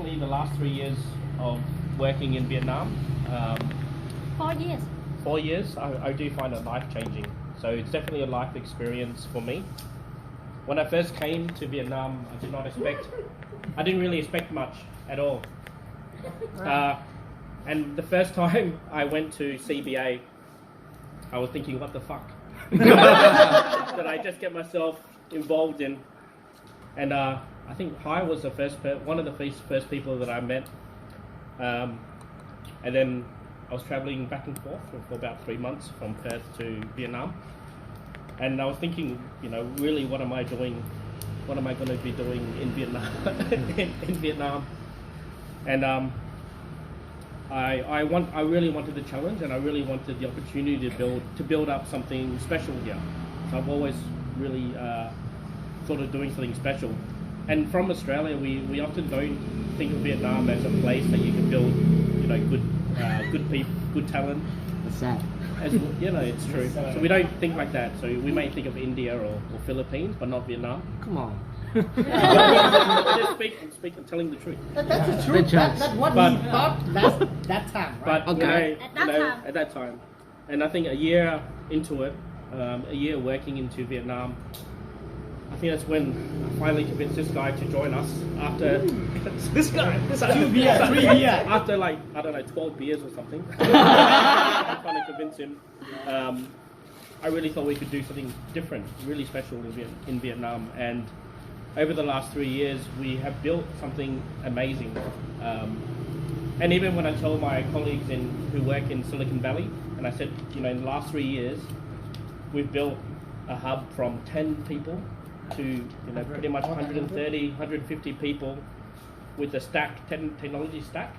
definitely the last 3 years of working in Vietnam. 4 years. 4 years, I do find it life-changing. So it's definitely a life experience for me. When I first came to Vietnam, I didn't really expect much at all. And the first time I went to CBA, I was thinking, what the fuck? Did I just get myself involved in? And I think Hai was the one of the first people that I met. And then I was traveling back and forth for about 3 months from Perth to Vietnam. And I was thinking, really, what am I doing? What am I going to be doing in Vietnam? in Vietnam, and I really wanted the challenge, and I really wanted the opportunity to build up something special here. So I've always really thought of doing something special. And from Australia, we often don't think of Vietnam as a place that you can build, good people, good talent. That's sad. It's true. So we don't think like that. So we may think of India or Philippines, but not Vietnam. Come on. I'm telling the truth. That's the truth. That's what he thought that time, right? But okay. at that time, and I think a year into it, a year working into Vietnam, I think that's when I finally convinced this guy to join us after This guy, 2 beers, 3 beers. after 12 beers or something. I finally convinced him. I really thought we could do something different, really special in Vietnam. And over the last 3 years, we have built something amazing. And even when I tell my colleagues who work in Silicon Valley, and I said, in the last 3 years, we've built a hub from 10 people to pretty much 130, 150 people with a technology stack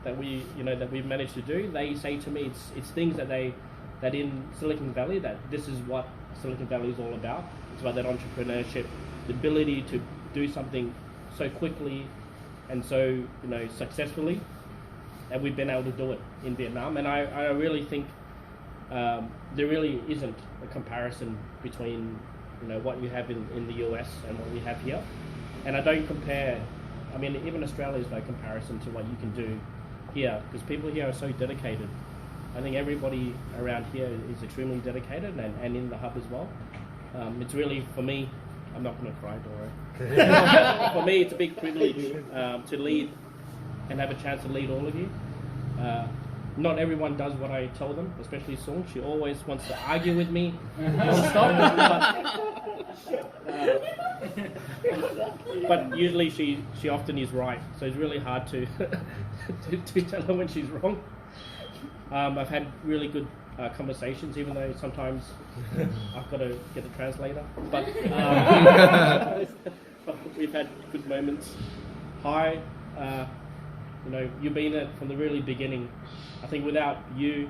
that we've managed to do. They say to me, it's things that in Silicon Valley, that this is what Silicon Valley is all about. It's about that entrepreneurship, the ability to do something so quickly and so successfully, and we've been able to do it in Vietnam. And I really think there really isn't a comparison between what you have in the US and what we have here. And I don't compare, even Australia is no comparison to what you can do here, because people here are so dedicated. I think everybody around here is extremely dedicated, and in the hub as well. It's really, for me, I'm not going to cry, don't worry. For me, it's a big privilege to lead and have a chance to lead all of you. Not everyone does what I tell them, especially Sung. She always wants to argue with me non-stop. But usually she often is right, so it's really hard to to tell her when she's wrong. I've had really good conversations, even though sometimes I've got to get a translator. But we've had good moments. Hi. You've been there from the really beginning. I think without you,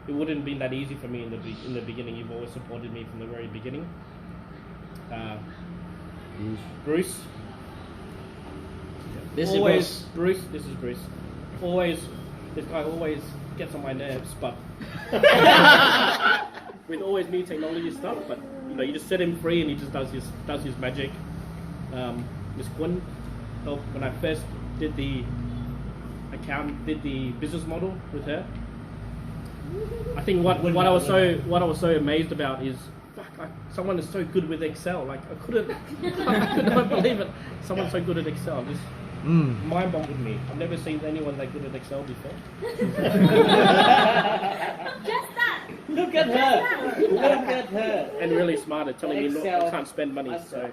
it wouldn't have been that easy for me in the beginning. You've always supported me from the very beginning. Bruce. This is Bruce. This is Bruce. This guy always gets on my nerves, but with always new technology stuff. But you just set him free, and he just does his magic. Miss Quinn helped when I first did the business model with her. I think what I was so amazed about is, someone is so good with Excel. I could not believe it. Someone's so good at Excel. Just mind-boggled me. I've never seen anyone that good at Excel before. Just that. Look at her. Look at her. And really smart at telling me Excel. I can't spend money. So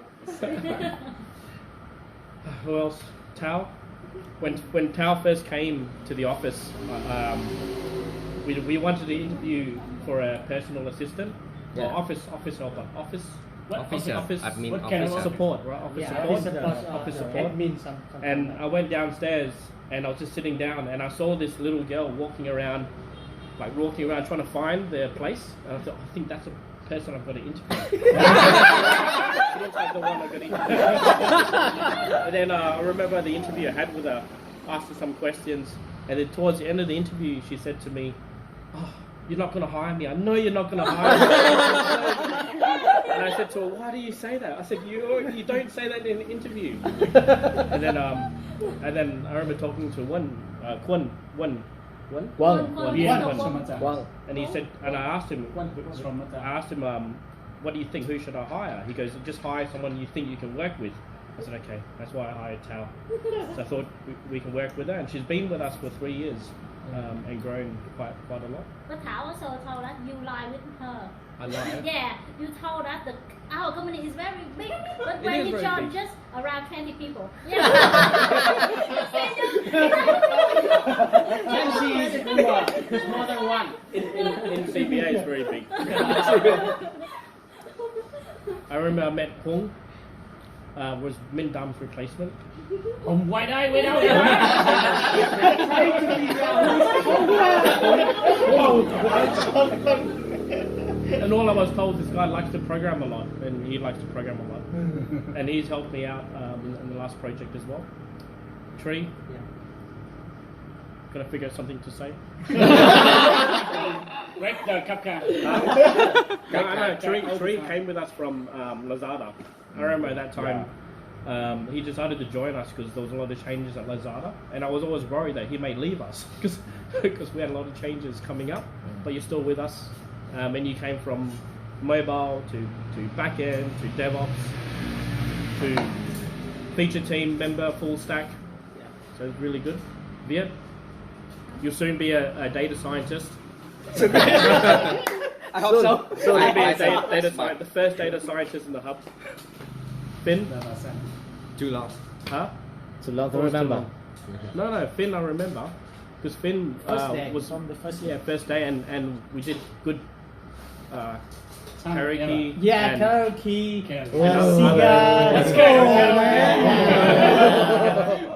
who else? Tao. When Tao first came to the office, we wanted to interview for a personal assistant, or office helper, office admin, what kind of officer. support, right? Office Office support. Admin, something And like I went downstairs, and I was just sitting down, and I saw this little girl walking around trying to find their place. And I thought, I think that's a person I've got to interview. She looks like the one I've got to interview. And then I remember the interview I had with her, asked her some questions, and then towards the end of the interview, she said to me, "Oh, you're not going to hire me. I know you're not going to hire me." And I said to her, "Why do you say that?" I said, "You don't say that in an interview." And then And then I remember talking to Kwon, and he said, and I asked him, what do you think? Who should I hire? He goes, just hire someone you think you can work with. I said, okay, that's why I hired Tao. So I thought we can work with her, and she's been with us for 3 years and grown quite a lot. But Thảo also told us you lie with her. I lied. Yeah, you told us that our company is very big, but It when is you very joined big. just around 20 people. It's more than one. In CBA, it's very big. I remember I met Hung, was Min Dam's replacement. Why die without And all I was told, this guy likes to program a lot, and he likes to program a lot. And he's helped me out in the last project as well. Tree, gotta figure out something to say. Break the cupcake. No, Tree came with us from Lazada. I remember at that time he decided to join us because there was a lot of changes at Lazada, and I was always worried that he may leave us because we had a lot of changes coming up. But you're still with us, and you came from mobile to backend to DevOps to feature team member, full stack. So it's really good. Viet, you'll soon be a data scientist. I hope so. So you'll be the first data scientist in the hub. Finn? Too long. Huh? Too long to Almost too remember. long. No, Finn I remember. Because Finn was from the first first day, and we did good karaoke. Yeah, and karaoke. Let's go.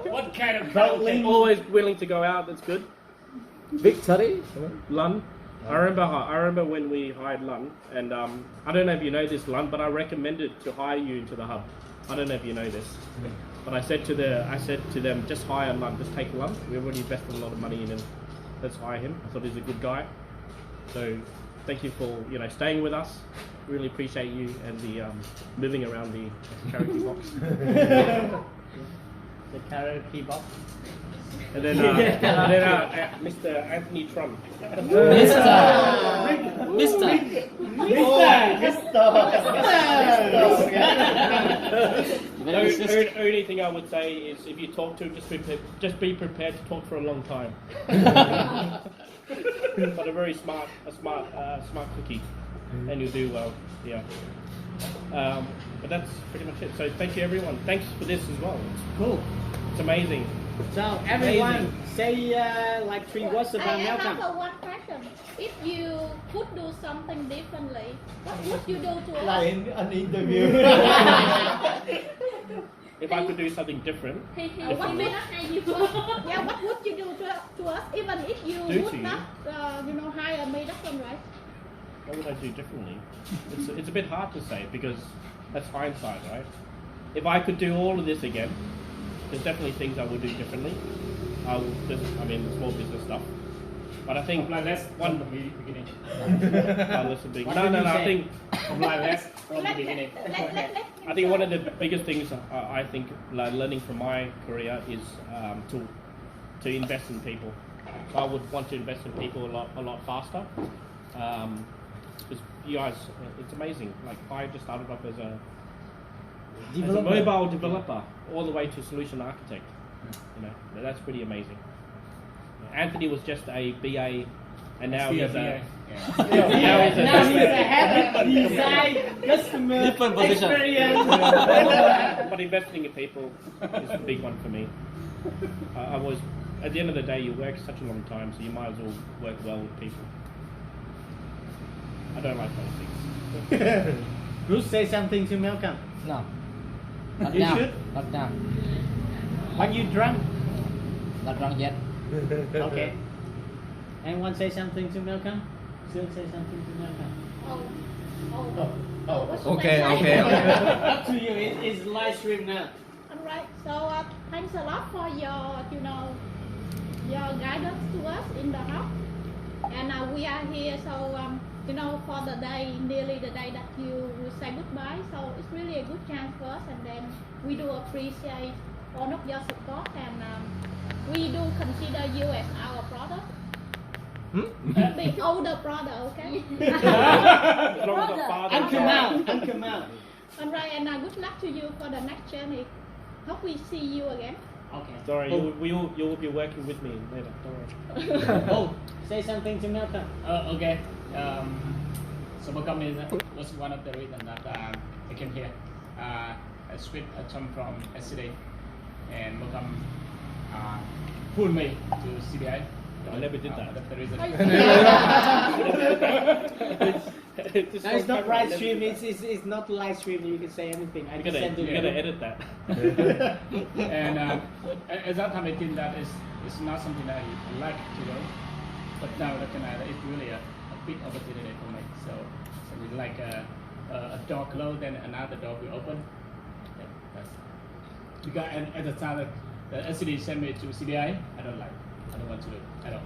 go. What kind of karaoke? Always willing to go out, that's good. Victory. Lun. I remember when we hired Lun, and I don't know if you know this, Lun, but I recommended to hire you into the hub. I don't know if you know this, but I said to them, just hire Lun, just take Lun. We already invested a lot of money in him. Let's hire him. I thought he's a good guy. So thank you for staying with us. Really appreciate you and the moving around the karaoke box. The karaoke box. And then Mr. Anthony Trump. The only thing I would say is if you talk to him, just be prepared to talk for a long time. But a very smart cookie, and you'll do well. Yeah. But that's pretty much it. So thank you everyone. Thanks for this as well. It's Cool. It's amazing. So everyone say like 3 words about I Malcolm. have one question. If you could do something differently, what would you do to us? Like an interview. If I could do something different, What would yeah, what would you do to us, even if you Do to would you? not, hire me, that's all right. what would I do differently? It's a bit hard to say because that's hindsight, right? If I could do all of this again, there's definitely things I would do differently. The small business stuff. But I think less one from the beginning. listen big. What No, would you I say? think less from the beginning. I think one of the biggest things I think learning from my career is to invest in people. So I would want to invest in people a lot faster. Because you guys, it's amazing. Like I just started off as a mobile developer all the way to solution architect. That's pretty amazing. Anthony was just a BA, and now he's a Now he's a head of design, customer Different position. experience. But investing in people is a big one for me. I was, at the end of the day, you work such a long time, so you might as well work well with people. I don't like politics. Bruce, say something to Malcolm. No. Not You now. should. Not now. Are you drunk? Not drunk yet. Okay. Anyone say something to Malcolm? Still say something to Malcolm. Okay. Up to you. It's live stream now. Alright, so thanks a lot for your guidance to us in the hub. And we are here, so for the day, nearly the day that you will say goodbye. So it's really a good chance for us, and then we do appreciate all of your support, and we do consider you as our brother. The older brother, okay? As long as the father. Uncle Mal. Alright, and good luck to you for the next journey. Hope we see you again. Okay. Sorry, you will be working with me later. Don't worry. Oh, say something to Malcolm. Okay. So Malcolm was one of the reasons that I came here. I switched from yesterday, and Malcolm pulled me to CBI. I never did that. That's the reason. No, it's not live stream. It's not live stream. You can say anything. I You can gotta edit that. And at that time, I think that it's not something that I like to do. But now looking at it, it's really a big opportunity for me. So it's like a door closed and another door will open. Yeah, that's because at the time the SCD sent me to CBI. I don't like. I don't want to do it at all.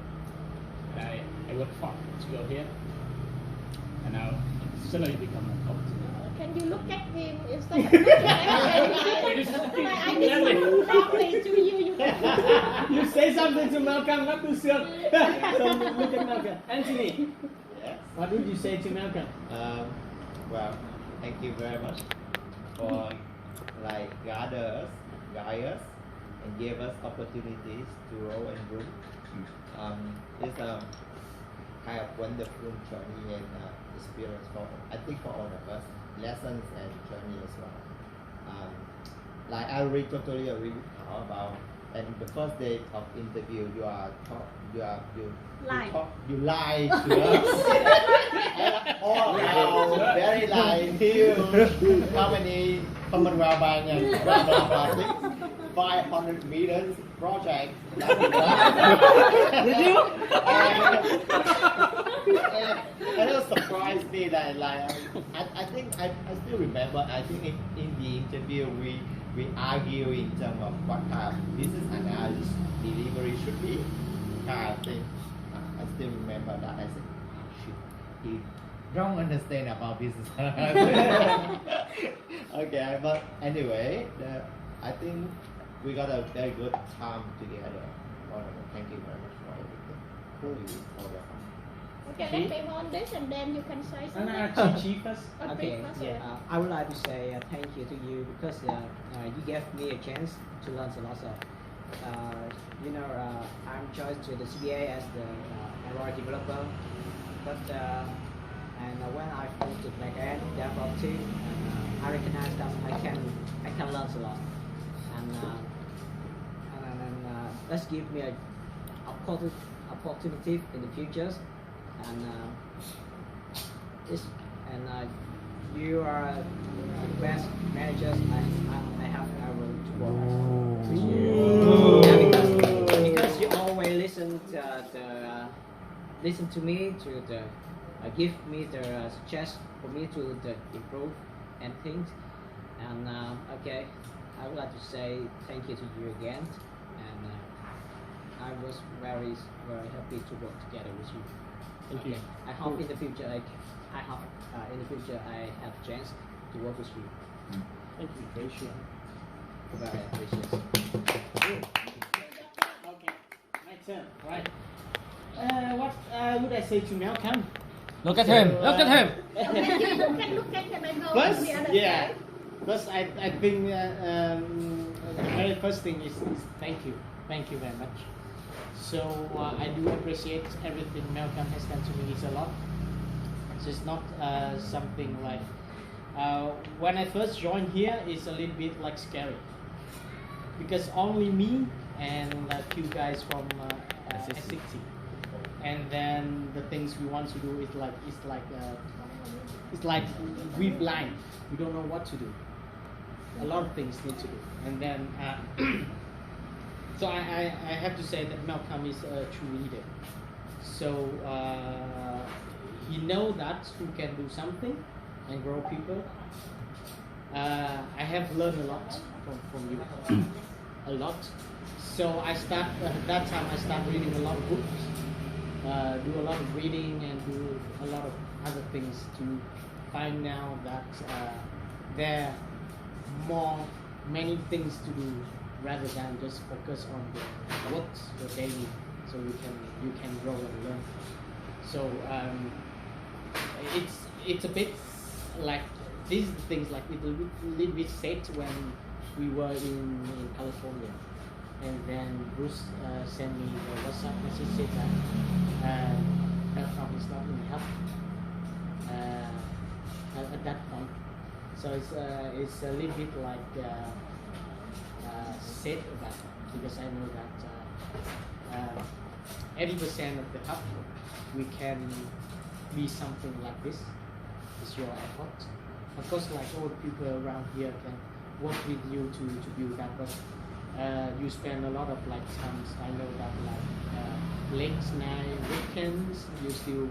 And I work hard to go here. And now it's suddenly become an opportunity. Can you look at him instead of looking at him? I need to properly to you. You say something to Malcolm, not to Silk. So look at Malcolm. Anthony, Yes. what would you say to Malcolm? Well, thank you very much for guide us, and give us opportunities to grow and grow. It's a kind of wonderful journey and experience for I think for all of us, lessons and journey as well. I really totally agree with Thảo about. And the first day of interview, you lie to us. And all around, very lie you. How many Commonwealth and 500 meters project. Did you? And it surprised me that I think I still remember. I think in the interview we argue in terms of what kind of business analysis delivery should be. I think I still remember that. I said, shit, he don't understand about business analysis. Okay, but anyway, I think we got a very good time together. Thank you very much for everything. For the Okay, let's move on this, and then you can say something. Chief first. Okay, Okay, yeah. I would like to say thank you to you because you gave me a chance to learn a lot of. I'm chosen to the CBA as the Android developer, but when I moved to backend DevOps team, I recognize that I can learn a lot, and let's give me a opportunity in the future. You are the best managers I have ever worked with. Yeah, because you always listen to me to give me the suggestion for me to improve and things. And okay, I would like to say thank you to you again. And I was very happy to work together with you. Thank you. I hope in the future I have a chance to work with you. Thank you, Gracia. Very appreciate. Okay, my turn. Right. What would I say to Malcolm? Look at him. Look at him. Okay, you can look at him and go First, on the other yeah. side. First, I think the very first thing is thank you. Thank you very much. So I do appreciate everything Malcolm has done to me. It's a lot. It's just not something like when I first joined here, it's a little bit like scary because only me and a few guys from S60, and then the things we want to do is like we blind. We don't know what to do. A lot of things need to do, and then. So I have to say that Malcolm is a true leader. So he knows that who can do something and grow people. I have learned a lot from you, a lot. So that time I start reading a lot of books, do a lot of reading and do a lot of other things to find out that there are many things to do rather than just focus on the works, your daily, so you can grow and learn. So it's a bit like these things like a little bit sad when we were in California, and then Bruce sent me the WhatsApp message said that Malcolm is not in help at that point. So it's a little bit like sad about it, because I know that 80% of the hub we can be something like this. It's your effort. Of course, like all the people around here can work with you to build that, but you spend a lot of like times. I know that like late night weekends, you still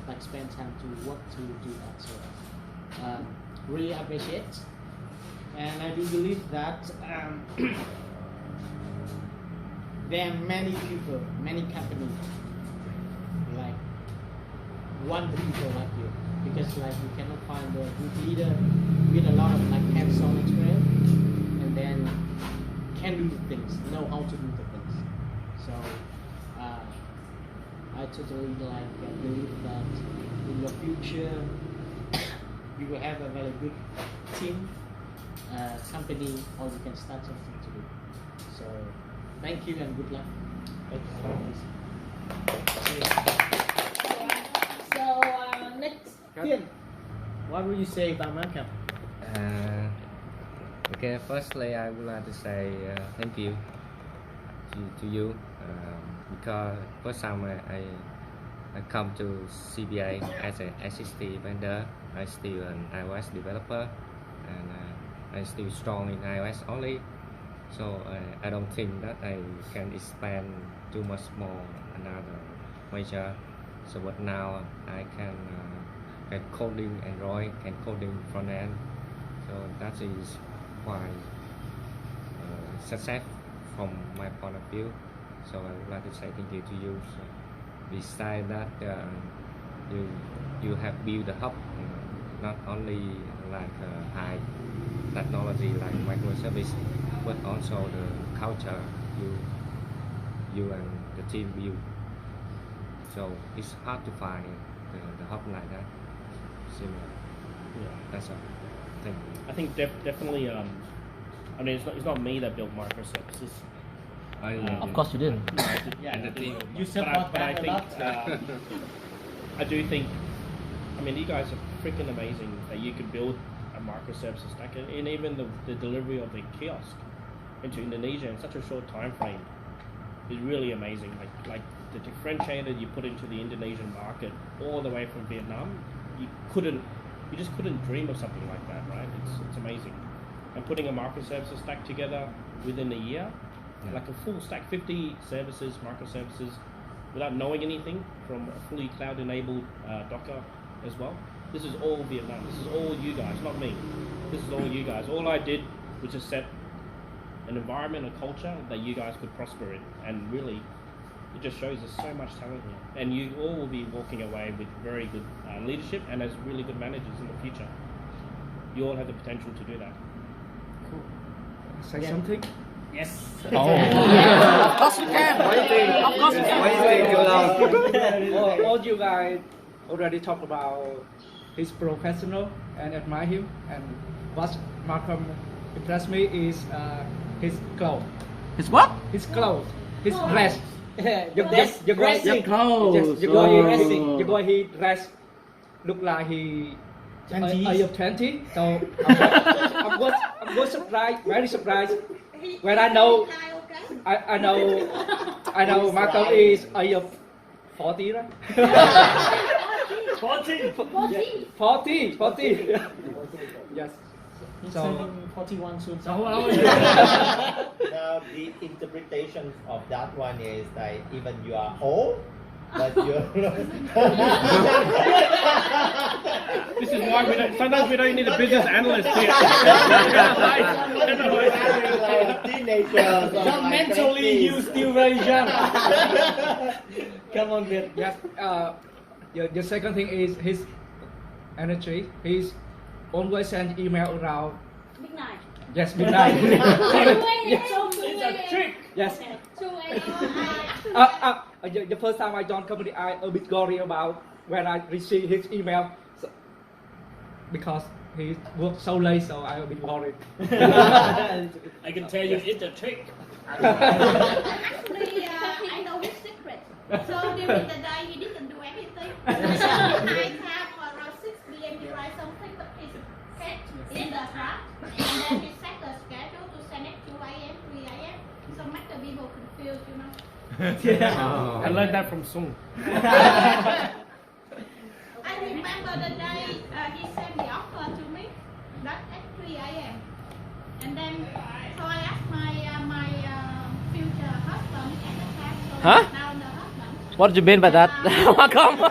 like spend time to work to do that. So really appreciate, and I do believe that there are many people, many companies like one people like you, because like you cannot find a good leader with a lot of like hands-on experience, and then can do the things, know how to do the things. So I totally like believe that in the future you will have a very good team, company, or you can start something to do. So thank you and good luck. So next, Tiên, what would you say about Malcolm? Okay, firstly, I would like to say thank you to you because first time I come to CBA as an assistant vendor. I still an iOS developer, and I'm still strong in iOS only. So I don't think that I can expand too much more another major. So but now I can coding Android and coding front end. So that is why success from my point of view. So I would like to say thank you to you. So besides that, you have built the hub, not only like high technology like microservice, but also the culture you and the team build. So it's hard to find the hub like that. Similar. Yeah. That's all. Thank you. I think definitely. I mean, it's not me that built microservices. Of course you didn't. Yeah, And the team. You support but I that a think lot. I do think. I mean, you guys are freaking amazing that you could build a microservices stack, and even the delivery of the kiosk into Indonesia in such a short time frame is really amazing. Like the differentiator you put into the Indonesian market all the way from Vietnam, you just couldn't dream of something like that, right? It's amazing. And putting a microservices stack together within a year, like a full stack, 50 services, microservices, without knowing anything, from a fully cloud-enabled Docker as well. This is all Vietnam. This is all you guys, not me. This is all you guys. All I did was just set an environment, a culture that you guys could prosper in, and really, it just shows there's so much talent here, and you all will be walking away with very good leadership and as really good managers in the future. You all have the potential to do that. Say something? Yes. Of course you can. Of course you can. All you guys already talked about his professional and admire him, and what Malcolm impressed me is his clothes. His what? His clothes. His dress. Your dress, your dressing. Your clothes. You go he dress look like he 20. So I'm was surprised, very surprised when I know Malcolm is age of 40, right? 40. Yes. He's So- turning 41 soon. So Now the interpretation of that one is like even you are old, but you're This is why sometimes we don't need a business analyst here. like teenagers. or not like mentally, 20s. you still very young. Come on, man. Yes. The second thing is his energy. He's always send email around Big night. Yes, midnight. It's a trick. Yes. Okay. 2 a.m. The first time I joined company, I a bit worried about when I receive his email, so, because he worked so late, so I a bit worried. I can tell you it's a trick. Actually, I know his secret. So during the day, he didn't do anything. Night time around 6 p.m. he write something, but he's kept in the draft, and then he set a schedule to send it 2 a.m., 3 a.m. So make the people confused, you know. I learned that from Sung. I remember the day he sent the offer to me, that at 3 a.m. And then, so I asked my future husband at the time, so Huh? now the husband. What do you mean by that? Malcolm? No,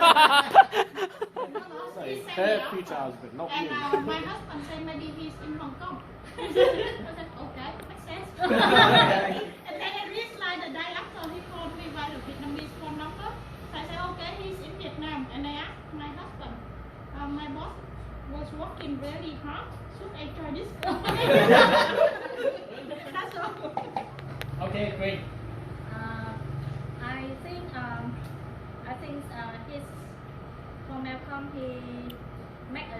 he sent Her the future offer. husband, not And you. my husband said maybe he's in Hong Kong. I said, okay, makes sense. And then I realized the day after he called me by the Vietnamese phone number. So I said, okay, he's in Vietnam. And I asked my husband, my boss was working really hard. Should I try this? That's all. Okay, great. I think his for Malcolm, he make a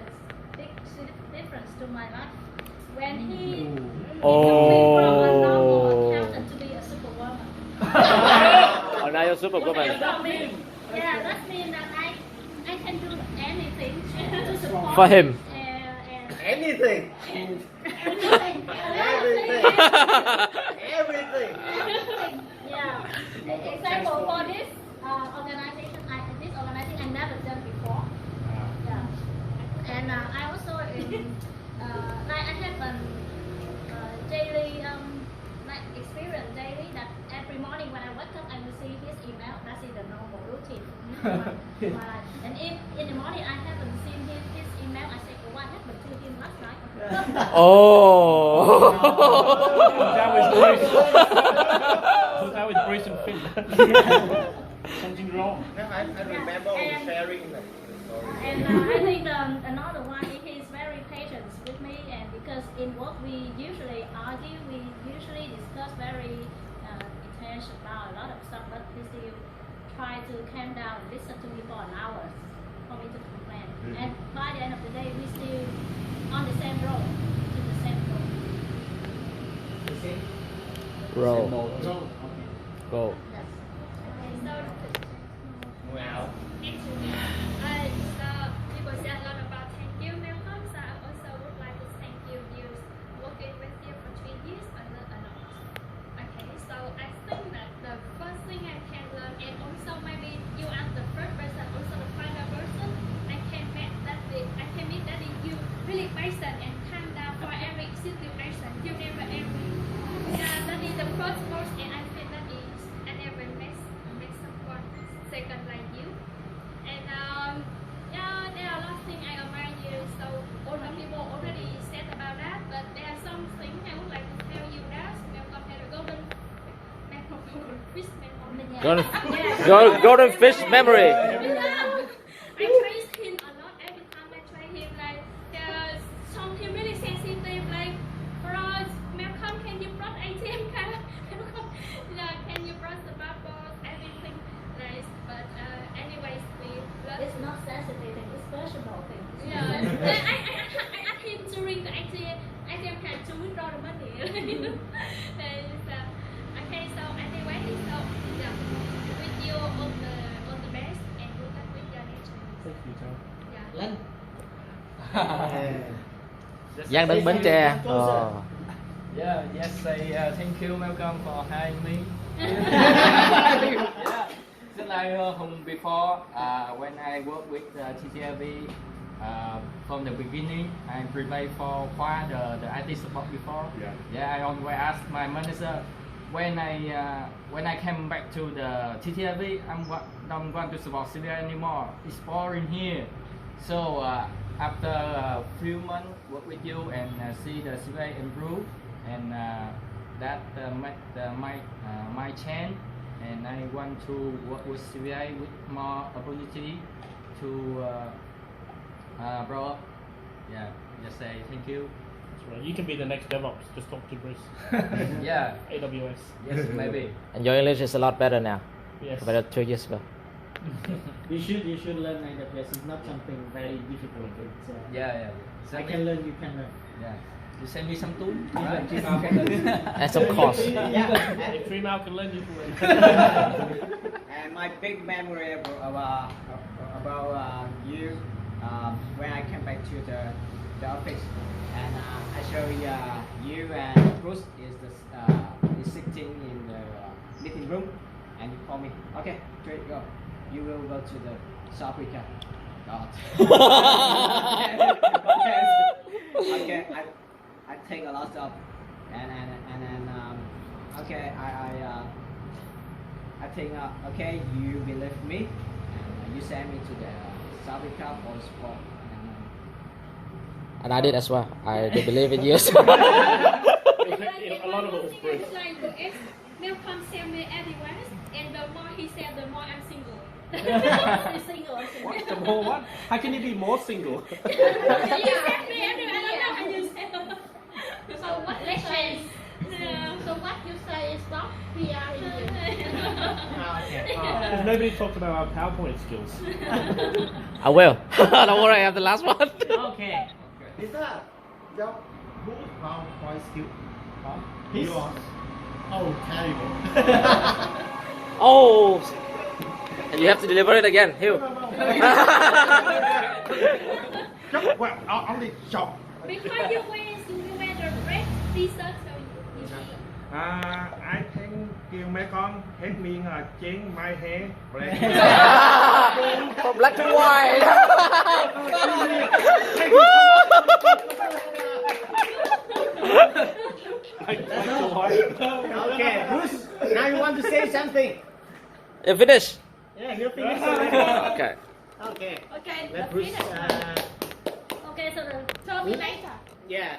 big difference to my life when he moved me from a normal accountant to be a superwoman. Oh, now you're superwoman. That means that I can do anything to support For him. and Anything. everything. Everything. Everything. Yeah. Example for this organization, I never done before. Yeah. And I also like I have a daily like experience daily that every morning when I wake up I will see his email. That is the normal routine of my life. And if in the morning I haven't seen his email, I say, oh, what happened to him last night? Oh. That was Bruce. That was Bruce and Finn. Something wrong. No, I remember sharing the story. And I think another one is he's very patient with me, and because in work we usually argue, we usually discuss very intense about a lot of stuff, but he still try to calm down and listen to me for an hour for me to complain. And by the end of the day, we still on the same road, to the same road. Roll. Go. Yes. Well, So people say a lot about thank you, Malcolm. So I also would like to thank you. You working with you for 3 years, I learned a lot. Okay, so I think that the first thing I can learn, and also maybe you are the first person, also the final person, I can meet that you really patient and calm down for every situation. You never angry. Yeah, that is the first most, and I think that is I never met someone second like you. And yeah, there are a lot of things I admire you. So older people already said about that, but there are some things I would like to tell you that Malcolm had a golden fish memory. Golden fish memory. I praise him a lot every time I try him. Like there's something really sensitive. Like, bro, Malcolm, can you brush ATM card? Can you brush the bubbles? Everything. Nice. But anyways, we love. It's not sensitive, it's personal thing. Yeah, I asked him to ring the ATM card to withdraw the money. Okay, so anyway, so yeah, with you all the best and good luck with your nature. Thank you, Tom. Yeah. Lên. Giang đến Bến Tre. Oh. Yeah, yes, say thank you, Malcolm, for hiring me. Yeah. Just like before, when I worked with TTLV, from the beginning, I prepared for Khoa, the IT support before. Yeah, I always ask my manager when I came back to the TTLV, don't want to support CBA anymore. It's boring here. So after a few months work with you and see the CBA improve, and that my chance, and I want to work with CBA with more opportunity to grow up. Yeah, just say thank you. That's right. You can be the next DevOps. Just talk to Bruce. Yeah. AWS. Yes, maybe. And your English is a lot better now Yes. compared to 2 years ago. You should learn AWS. It's not something very difficult. It's, Yeah. I can learn. You can learn. Yeah. You send me some tool. Right? And some course. If 3 Mal can learn, you can learn. And my big memory about you when I came back to the office, and I show you and Bruce is sitting in the meeting room, and you call me. Okay, great, go. You will go to the South Africa. God. Okay, I take a lot of, and then okay, I think okay, you believe me, and you send me to the South Africa for sport. And I did as well. I did believe in you. A lot of it was Bruce. Malcolm sent me everywhere, and the more he said, the more I'm single. Single. What's the more what? How can you be more single? You sent me everywhere. I don't know how you said. So what you say? So what you say is stop PR in Because nobody talked about our PowerPoint skills. I will. Don't worry, I have the last one. Okay. Is that your good PowerPoint skill? His? Yours? Oh, terrible. Oh! And you have to deliver it again, Hugh. Well, only shop. Because you wear the red t-shirt, so you see. I think you Malcolm help me change my hair black. From black to white. Okay, Bruce. Now you want to say something? You finish? Yeah, you finish. Okay. Okay. Okay, Let Bruce. okay, so the Terminator. Yeah.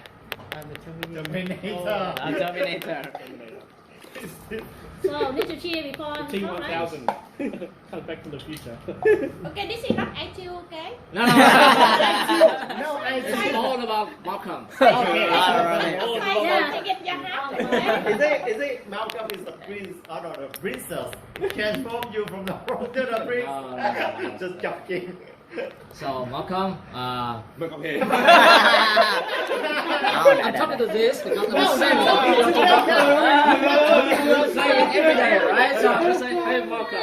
Terminator. Terminator. So need to cheer before. T1000 comes back from the future. Okay, this is not actual, okay? No, It's all about Malcolm. Okay. Yeah, to get your Is it Malcolm is the prince, or no, the princess? Transform you from the frog to the prince? No. Just joking. So Malcolm, Malcolm here. I'm talking to this because I'm saying it every day, right? So I'm just saying, hey Malcolm.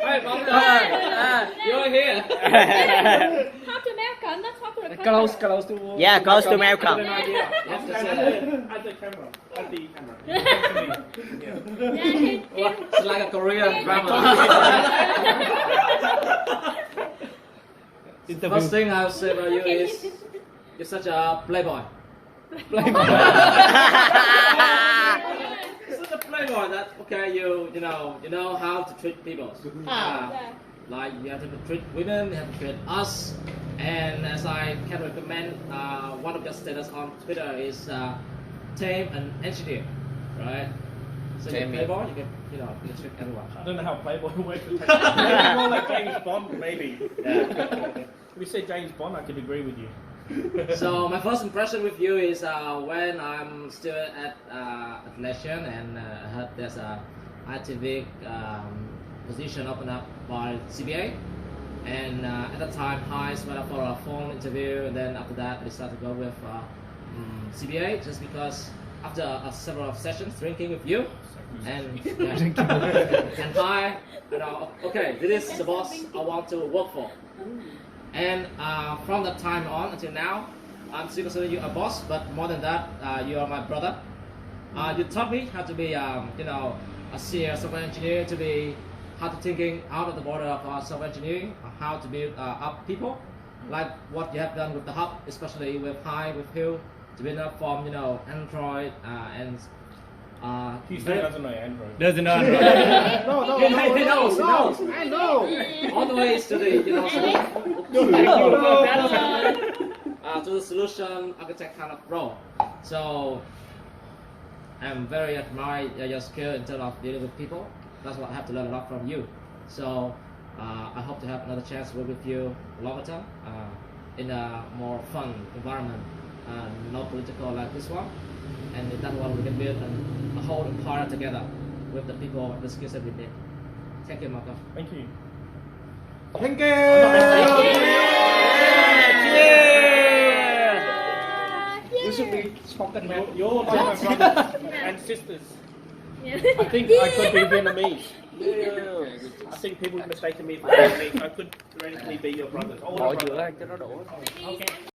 Hey Malcolm, you're here. Talk to Malcolm, not talk to the Close to. Yeah, close to Malcolm. At the camera. At the camera. It's like a Korean drama. First thing I'll say about you is you're such a playboy. You're such a playboy that you know how to treat people. Like you have to treat women, you have to treat us, and as I can recommend, one of your status on Twitter is tame an engineer, right? So you're a playboy, you can treat everyone. I don't know how Playboy works with technology. More like James Bond, maybe. If you say James Bond, I could agree with you. So my first impression with you is when I'm still at Atlassian and I heard there's a ITV position open up by CBA, and at that time I went up for a phone interview, and then after that I decided to go with CBA just because after several sessions drinking with you and and okay, this is the boss I want to work for. And from that time on until now, I'm still considering you a boss, but more than that, you are my brother. You taught me how to be, a senior software engineer, to be how to thinking out of the border of software engineering, how to build up people, like what you have done with the hub, especially with Hi, with Hill, to build up from Android and. He still doesn't know Android. Doesn't know Android. No. He knows. I know. All the ways to the to the solution architect kind of role. So I'm very admire your skill in terms of dealing with people. That's what I have to learn a lot from you. So I hope to have another chance to work with you longer term. in a more fun environment, not political like this one. And in that one we can build a whole empire together with the people with the skills that we need. Thank you, Malcolm. Thank you. Thank you. We should be spoken man. You're like my brothers and sisters. I think I could be Vietnamese. I think people mistaken me for Vietnamese. I could theoretically be your brothers. All Bỏ your giữa brothers. cho nó đổ. Okay.